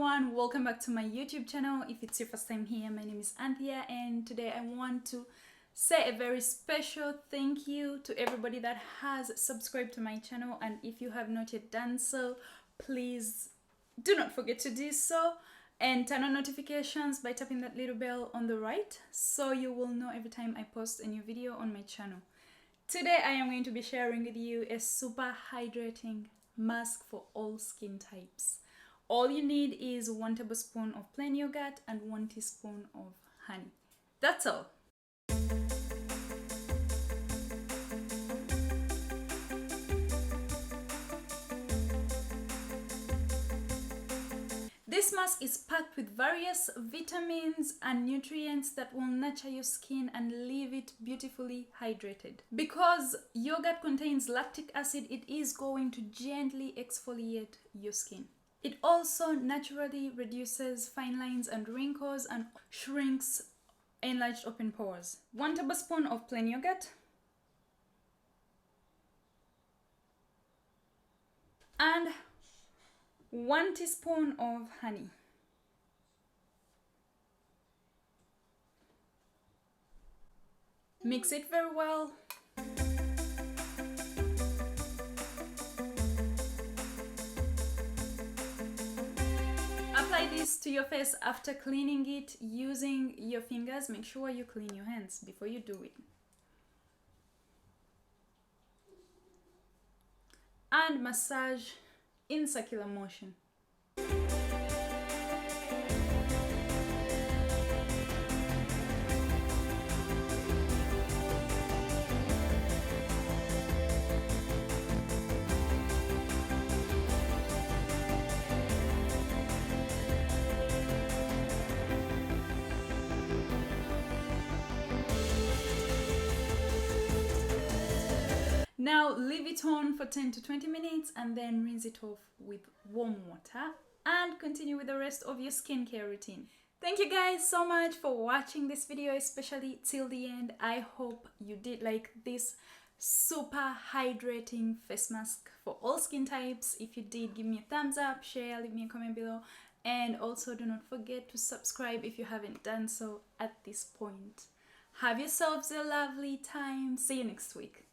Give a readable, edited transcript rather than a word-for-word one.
everyone, welcome back to my YouTube channel. If it's your first time here, my name is Anthea, and today I want to say a very special thank you to everybody that has subscribed to my channel, and if you have not yet done so, please do not forget to do so and turn on notifications by tapping that little bell on the right so you will know every time I post a new video on my channel. Today I am going to be sharing with you a super hydrating mask for all skin types. All you need is 1 tablespoon of plain yogurt and 1 teaspoon of honey. That's all. This mask is packed with various vitamins and nutrients that will nurture your skin and leave it beautifully hydrated. Because yogurt contains lactic acid, it is going to gently exfoliate your skin. It also naturally reduces fine lines and wrinkles and shrinks enlarged open pores. 1 tablespoon of plain yogurt and 1 teaspoon of honey. Mix it very well. Apply this to your face after cleaning it using your fingers. Make sure you clean your hands before you do it. And massage in circular motion. Now leave it on for 10 to 20 minutes and then rinse it off with warm water and continue with the rest of your skincare routine. Thank you guys so much for watching this video, especially till the end. I hope you did like this super hydrating face mask for all skin types. If you did, give me a thumbs up, share, leave me a comment below, and also do not forget to subscribe if you haven't done so at this point. Have yourselves a lovely time. See you next week.